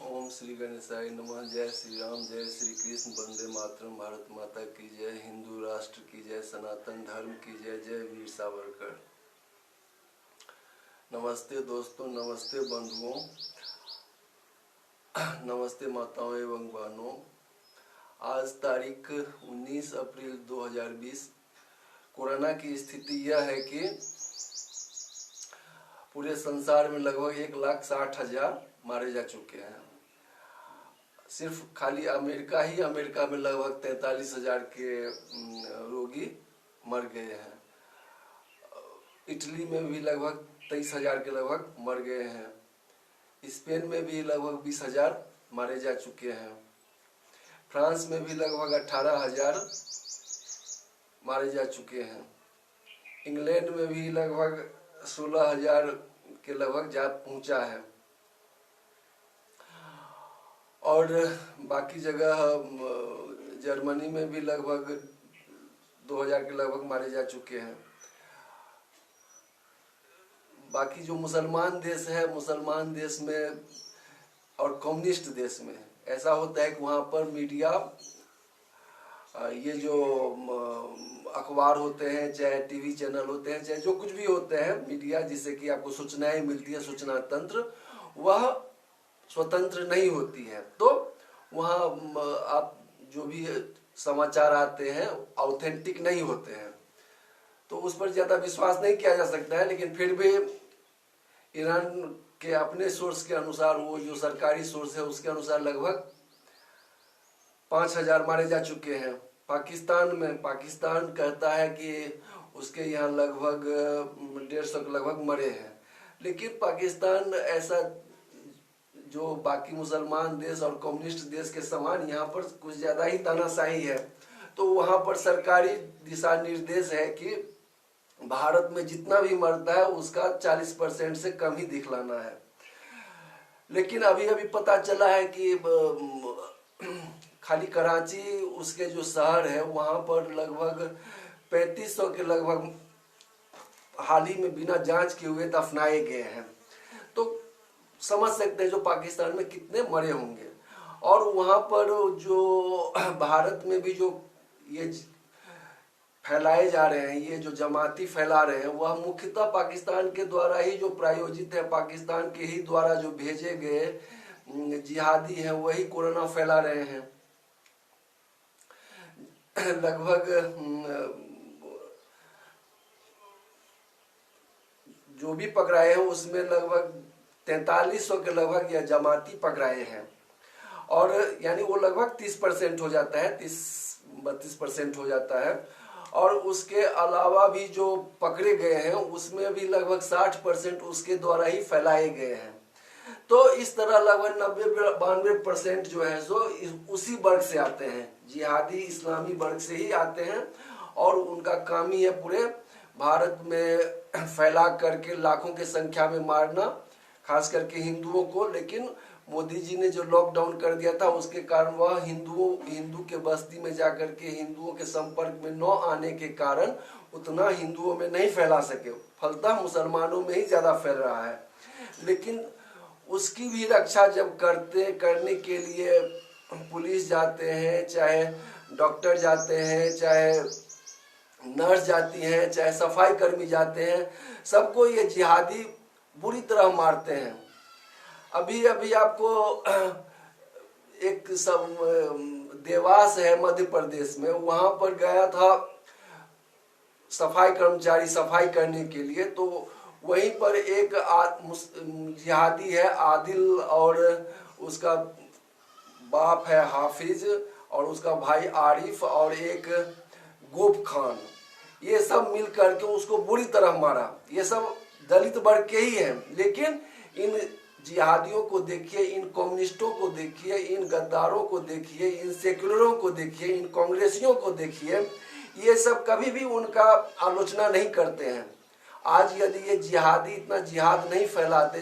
ओम श्री गणेशाय नमः। जय श्री राम, जय श्री कृष्ण, वंदे मातरम। भारत माता की जय, हिंदू राष्ट्र की जय, सनातन धर्म की जय, जय वीर सावरकर। नमस्ते दोस्तों, नमस्ते बंधुओं, नमस्ते माताओं एवं बहनों। आज तारीख 19 अप्रैल 2020। कोरोना की स्थिति यह है कि पूरे संसार में लगभग 1,60,000 मारे जा चुके हैं। सिर्फ खाली अमेरिका में लगभग 43,000 के रोगी मर गए हैं। इटली में भी लगभग 23,000 के लगभग मर गए हैं। स्पेन में भी लगभग 20,000 मारे जा चुके हैं। फ्रांस में भी लगभग 18,000 मारे जा चुके हैं। इंग्लैंड में भी लगभग 16,000 के लगभग जा पहुंचा है। और बाकी जगह जर्मनी में भी लगभग 2,000 के लगभग मारे जा चुके हैं। बाकी जो मुसलमान देश है, मुसलमान देश में और कम्युनिस्ट देश में ऐसा होता है कि वहाँ पर मीडिया, ये जो अखबार होते हैं, चाहे टीवी चैनल होते हैं, चाहे जो कुछ भी होते हैं मीडिया, जिससे कि आपको सूचनाएं मिलती है, सूचना तंत्र, वह स्वतंत्र नहीं होती है। तो वहाँ आप जो भी समाचार आते हैं ऑथेंटिक नहीं होते हैं, तो उस पर ज़्यादा विश्वास नहीं किया जा सकता है। लेकिन फिर भी ईरान के अपने सोर्स के अनुसार, वो जो सरकारी सोर्स है उसके अनुसार लगभग 5,000 मारे जा चुके हैं। पाकिस्तान कहता है कि उसके यहाँ लगभग 150 के लगभग मरे हैं। लेकिन पाकिस्तान ऐसा जो बाकी मुसलमान देश और कम्युनिस्ट देश के समान यहाँ पर कुछ ज़्यादा ही तानाशाही है। तो वहाँ पर सरकारी दिशा निर्देश है कि भारत में जितना भी मरता है उसका 40% से कम ही दिखलाना है। लेकिन अभी पता चला है कि खाली कराची, उसके जो शहर है, वहाँ पर लगभग 3500 के लगभग हाल ही में बिना जांच किए हुए दफनाए गए हैं। तो समझ सकते हैं जो पाकिस्तान में कितने मरे होंगे। और वहाँ पर जो भारत में भी जो ये फैलाए जा रहे हैं, ये जो जमाती फैला रहे हैं, वह मुख्यतः पाकिस्तान के द्वारा ही जो प्रायोजित है, पाकिस्तान के ही द्वारा जो भेजे गए जिहादी हैं, वही कोरोना फैला रहे हैं। लगभग जो भी पकड़ाए हैं उसमें लगभग 4300 के लगभग यह जमाती पकड़ाए हैं। और यानी वो लगभग 30% हो जाता है, 30-32% हो जाता है। और उसके अलावा भी जो पकड़े गए हैं उसमें भी लगभग 60% उसके द्वारा ही फैलाए गए हैं। तो इस तरह लगभग 90-92% जो है सो उसी वर्ग से आते हैं, जिहादी इस्लामी वर्ग से ही आते हैं। और उनका काम ही है पूरे भारत में फैला करके लाखों की संख्या में मारना, खास करके हिंदुओं को। लेकिन मोदी जी ने जो लॉकडाउन कर दिया था उसके कारण वह हिंदू के बस्ती में जाकर के हिंदुओं के संपर्क में न आने के कारण उतना हिंदुओं में नहीं फैला सके, फलतः मुसलमानों में ही ज़्यादा फैल रहा है। लेकिन उसकी भी रक्षा जब करने के लिए पुलिस जाते हैं, चाहे डॉक्टर जाते हैं, चाहे नर्स जाती हैं, चाहे सफाई कर्मी जाते हैं, सबको ये जिहादी बुरी तरह मारते हैं। अभी आपको एक देवास है मध्य प्रदेश में, वहाँ पर गया था सफाई कर्मचारी सफाई करने के लिए। तो वहीं पर एक जिहादी है आदिल, और उसका बाप है हाफिज, और उसका भाई आरिफ, और एक गोप खान, ये सब मिल करके उसको बुरी तरह मारा। ये सब दलित वर्ग के ही हैं। लेकिन इन जिहादियों को देखिए, इन कम्युनिस्टों को देखिए, इन गद्दारों को देखिए, इन सेक्युलरों को देखिए, इन कांग्रेसियों को देखिए, ये सब कभी भी उनका आलोचना नहीं करते हैं। आज यदि ये जिहादी इतना जिहाद नहीं फैलाते,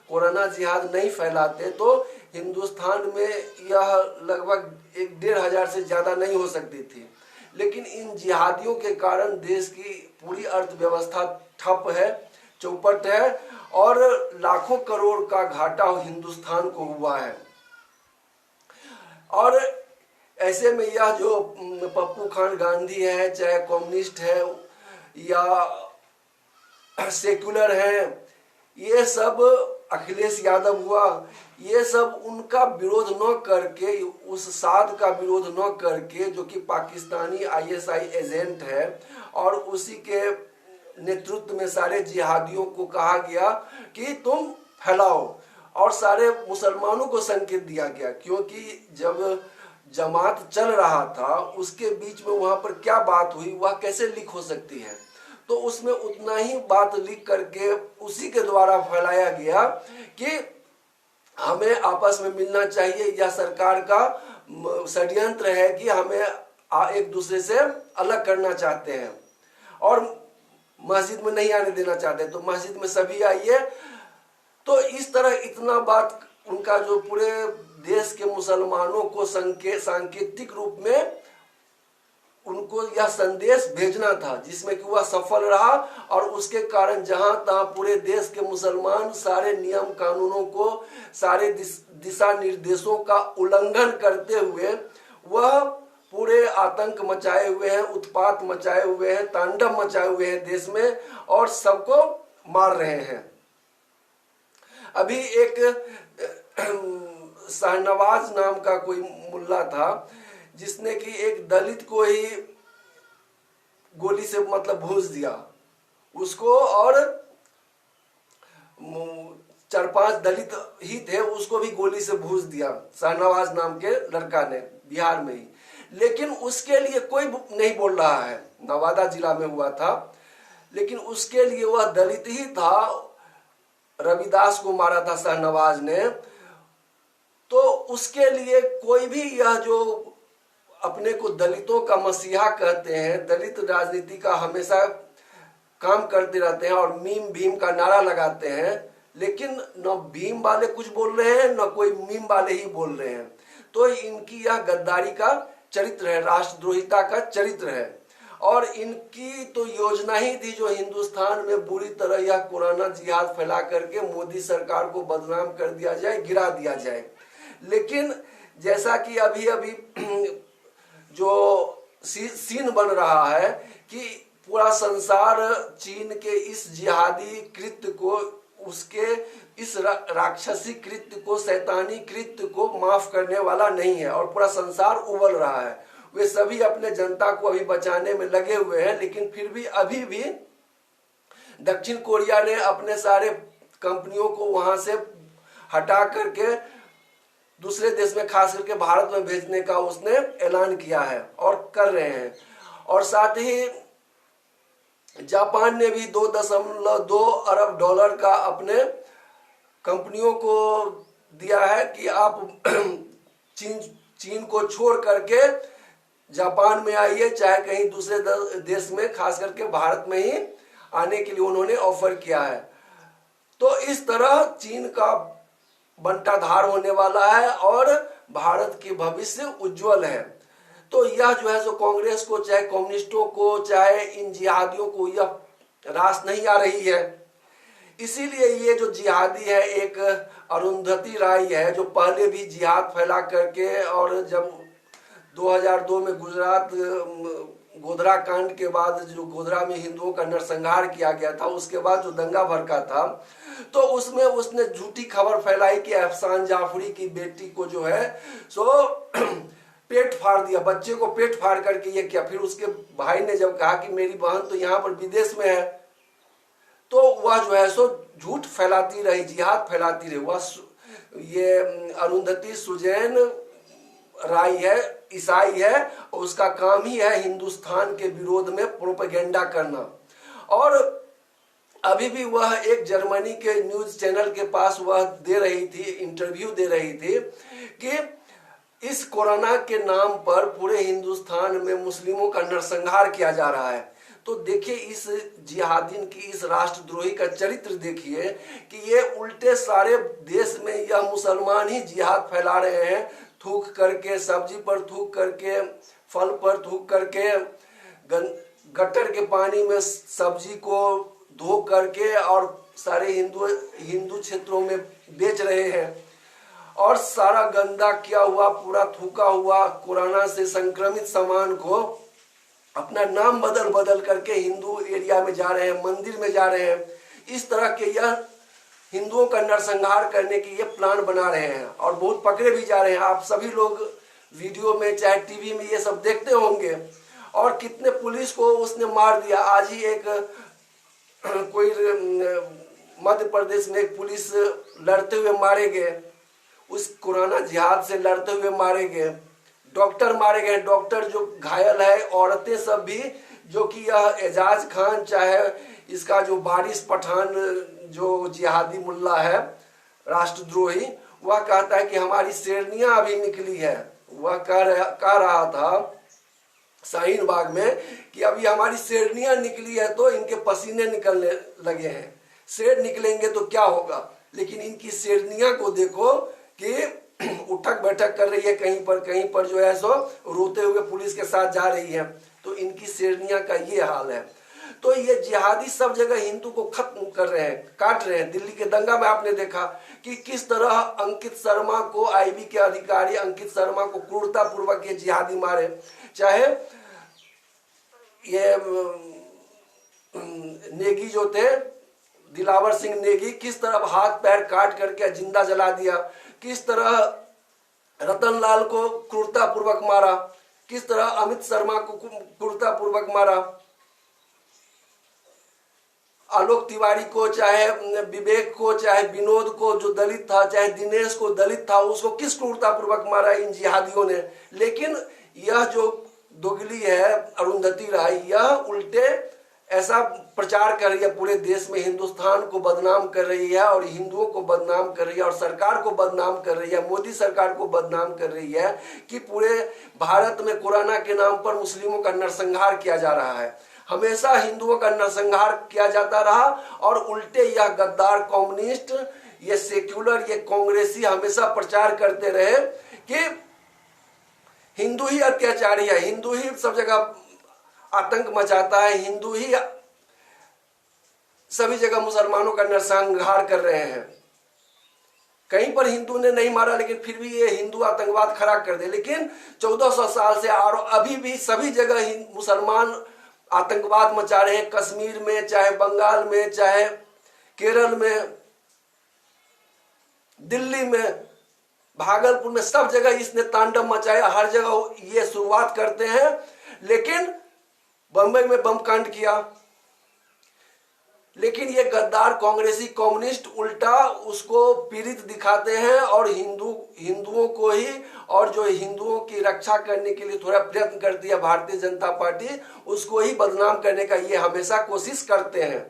कोरोना जिहाद नहीं फैलाते, तो हिंदुस्तान में यह लगभग 1,500 से ज़्यादा नहीं हो सकती थी। लेकिन इन जिहादियों के कारण देश की पूरी अर्थव्यवस्था ठप है, चौपट है, और लाखों करोड़ का घाटा हिंदुस्तान को हुआ है। और ऐसे में यह जो पप्पू खान गांधी है, चाहे कम्युनिस्ट है या सेक्युलर है, ये सब अखिलेश यादव हुआ, ये सब उनका विरोध न करके, उस साध का विरोध न करके, जो कि पाकिस्तानी आईएसआई एजेंट है, और उसी के नेतृत्व में सारे जिहादियों को कहा गया कि तुम फैलाओ, और सारे मुसलमानों को संकेत दिया गया। क्योंकि जब जमात चल रहा था उसके बीच में वहां पर क्या बात हुई वह कैसे लीक हो सकती है, तो उसमें उतना ही बात लीक करके उसी के द्वारा फैलाया गया कि हमें आपस में मिलना चाहिए, या सरकार का षड्यंत्र है कि हमें एक दूसरे से अलग करना चाहते हैं और मस्जिद में नहीं आने देना चाहते, तो मस्जिद में सभी आइए। तो इस तरह इतना बात उनका जो पूरे देश के मुसलमानों को सांकेतिक रूप में उनको यह संदेश भेजना था, जिसमें कि वह सफल रहा, और उसके कारण जहां तहां पूरे देश के मुसलमान सारे नियम कानूनों को, सारे दिशा निर्देशों का उल्लंघन करते हुए वह पूरे आतंक मचाए हुए हैं, उत्पात मचाए हुए हैं, तांडव मचाए हुए हैं देश में, और सबको मार रहे हैं। अभी एक शाहनवाज नाम का कोई मुल्ला था जिसने कि एक दलित को ही गोली से मतलब भूंस दिया उसको, और 4-5 दलित ही थे उसको भी गोली से भूंस दिया शाहनवाज नाम के लड़का ने, बिहार में ही। लेकिन उसके लिए कोई नहीं बोल रहा है, नवादा जिला में हुआ था, लेकिन उसके लिए वह दलित ही था, रविदास को मारा था शाहनवाज ने, तो उसके लिए कोई भी यह जो अपने को दलितों का मसीहा कहते हैं, दलित राजनीति का हमेशा काम करते रहते हैं और मीम भीम का नारा लगाते हैं, लेकिन न भीम वाले कुछ बोल रहे हैं न कोई मीम वाले ही बोल रहे हैं। तो इनकी यह गद्दारी का चरित्र है, राष्ट्रद्रोहिता का चरित्र है, और इनकी तो योजना ही थी जो हिंदुस्तान में बुरी तरह यह कोरोना जिहाद फैला करके मोदी सरकार को बदनाम कर दिया जाए, गिरा दिया जाए। लेकिन जैसा कि अभी अभी जो सीन बन रहा है कि पूरा संसार चीन के इस जिहादी कृत्य को, उसके इस राक्षसी कृत्य को, शैतानी कृत्य को माफ करने वाला नहीं है, और पूरा संसार उबल रहा है। वे सभी अपने जनता को अभी बचाने में लगे हुए हैं, लेकिन फिर भी अभी भी दक्षिण कोरिया ने अपने सारे कंपनियों को वहां से हटा करके दूसरे देश में, खास करके भारत में भेजने का उसने ऐलान किया है और कर रहे हैं। और साथ ही जापान ने भी $2.2 अरब का अपने कंपनियों को दिया है कि आप चीन को छोड़ करके जापान में आइए, चाहे कहीं दूसरे देश में, खास करके भारत में ही आने के लिए उन्होंने ऑफर किया है। तो इस तरह चीन का बंटाधार होने वाला है और भारत की भविष्य उज्जवल है। तो यह जो है सो कांग्रेस को, चाहे कम्युनिस्टों को, चाहे इन जिहादियों को यह रास नहीं आ रही है। इसीलिए ये जो जिहादी है, एक अरुंधति राय है, जो पहले भी जिहाद फैला करके, और जब 2002 में गुजरात गोधरा कांड के बाद, जो गोधरा में हिंदुओं का नरसंहार किया गया था, उसके बाद जो दंगा भड़का था, तो उसमें उसने झूठी खबर फैलाई कि एहसान जाफरी की बेटी को जो है सो पेट फाड़ दिया, बच्चे को पेट फाड़ करके ये किया। फिर उसके भाई ने जब कहा कि मेरी बहन तो यहाँ पर विदेश में है, तो वह जो है सो झूठ फैलाती रही, जिहाद फैलाती रही। वह ये अरुंधति सुजैन राय है, ईसाई है, और उसका काम ही है हिंदुस्तान के विरोध में प्रोपेगेंडा करना। और अभी भी वह एक जर्मनी के न्यूज चैनल के पास वह दे रही थी, इंटरव्यू दे रही थी कि इस कोरोना के नाम पर पूरे हिंदुस्तान में मुस्लिमों का नरसंहार किया जा रहा है। तो देखिए इस जिहादीन की, इस राष्ट्रद्रोही का चरित्र देखिए कि ये उल्टे सारे देश में यह मुसलमान ही जिहाद फैला रहे हैं, थूक करके, सब्जी पर थूक करके, फल पर थूक करके, गटर के पानी में सब्जी को धो करके और सारे हिंदू क्षेत्रों में बेच रहे हैं। और और सारा गंदा किया हुआ, पूरा थूका हुआ कोरोना से संक्रमित सामान को अपना नाम बदल बदल करके हिंदू एरिया में जा रहे हैं, मंदिर में जा रहे हैं। इस तरह के यह हिंदुओं का नरसंहार करने की ये प्लान बना रहे हैं और बहुत पकड़े भी जा रहे हैं। आप सभी लोग वीडियो में चाहे टीवी में ये सब देखते होंगे। और कितने पुलिस को उसने मार दिया। आज ही एक कोई मध्य प्रदेश में एक पुलिस लड़ते हुए मारे गए, उस कोरोना जिहाद से लड़ते हुए मारे गए। डॉक्टर मारे गए, डॉक्टर जो घायल है, औरतें सब भी, जो कि यह एजाज खान चाहे इसका जो बारिश पठान जो जिहादी मुल्ला है राष्ट्रद्रोही, वह कहता है कि हमारी शेरनियां अभी निकली है। वह कह रहा था शाहीन बाग में कि अभी हमारी शेरनियां निकली है तो इनके पसीने निकलने लगे हैं। शेर निकलेंगे तो क्या होगा, लेकिन इनकी शेरनियां को देखो कि उठक बैठक कर रही है, कहीं पर जो है सो रोते हुए पुलिस के साथ जा रही है। तो इनकी शेरनियां का ये हाल है। तो ये जिहादी सब जगह हिंदू को खत्म कर रहे हैं, काट रहे हैं। दिल्ली के दंगा में आपने देखा कि किस तरह अंकित शर्मा को, आईबी के अधिकारी अंकित शर्मा को क्रूरता पूर्वक ये जिहादी मारे। चाहे ये नेगी जो थे, दिलावर सिंह नेगी, किस तरह हाथ पैर काट करके जिंदा जला दिया, किस तरह रतन लाल को क्रूरता पूर्वक मारा, किस तरह अमित शर्मा को क्रूरता पूर्वक मारा, आलोक तिवारी को, चाहे विवेक को, चाहे विनोद को जो दलित था, चाहे दिनेश को दलित था, उसको किस क्रूरता पूर्वक मारा इन जिहादियों ने। लेकिन यह जो दोगली है अरुंधति राय, यह उल्टे ऐसा प्रचार कर रही है, पूरे देश में हिंदुस्तान को बदनाम कर रही है और हिंदुओं को बदनाम कर रही है और सरकार को बदनाम कर रही है, मोदी सरकार को बदनाम कर रही है कि पूरे भारत में कोरोना के नाम पर मुस्लिमों का नरसंहार किया जा रहा है। हमेशा हिंदुओं का नरसंहार किया जाता रहा और उल्टे यह गद्दार कम्युनिस्ट, ये सेक्युलर, ये कांग्रेसी हमेशा प्रचार करते रहे कि हिंदू ही अत्याचारी है, हिंदू ही सब जगह आतंक मचाता है, हिंदू ही सभी जगह मुसलमानों का नरसंहार कर रहे हैं। कहीं पर हिंदू ने नहीं मारा, लेकिन फिर भी ये हिंदू आतंकवाद खड़ा कर दे। लेकिन 1400 साल से और अभी भी सभी जगह मुसलमान आतंकवाद मचा रहे हैं। कश्मीर में, चाहे बंगाल में, चाहे केरल में, दिल्ली में, भागलपुर में, सब जगह इसने तांडव मचाया। हर जगह ये शुरुआत करते हैं, लेकिन बम्बई में बम कांड किया। लेकिन ये गद्दार कांग्रेसी कम्युनिस्ट उल्टा उसको पीड़ित दिखाते हैं और हिंदुओं को ही, और जो हिंदुओं की रक्षा करने के लिए थोड़ा प्रयत्न करती है भारतीय जनता पार्टी, उसको ही बदनाम करने का ये हमेशा कोशिश करते हैं।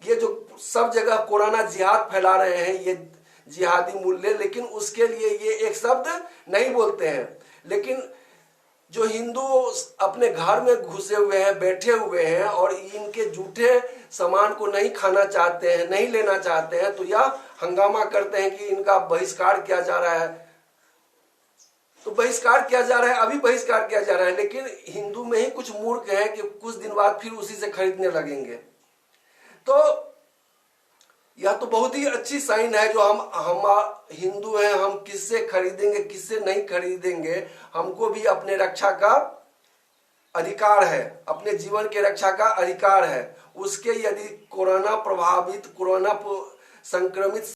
ये जो सब जगह कोरोना जिहाद फैला रहे हैं ये जिहादी मूल्य, लेकिन उसके लिए ये एक शब्द नहीं बोलते हैं। लेकिन जो हिंदू अपने घर में घुसे हुए हैं, बैठे हुए हैं और इनके झूठे सामान को नहीं खाना चाहते हैं, नहीं लेना चाहते हैं, तो यह हंगामा करते हैं कि इनका बहिष्कार किया जा रहा है। तो बहिष्कार किया जा रहा है, अभी बहिष्कार किया जा रहा है, लेकिन हिंदू में ही कुछ मूर्ख हैं कि कुछ दिन बाद फिर उसी से खरीदने लगेंगे। तो यह तो बहुत ही अच्छी साइन है जो हम हिंदू हैं, हम किससे खरीदेंगे, किससे नहीं खरीदेंगे। हमको भी अपने रक्षा का अधिकार है, अपने जीवन के रक्षा का अधिकार है। उसके यदि कोरोना प्रभावित, कोरोना संक्रमित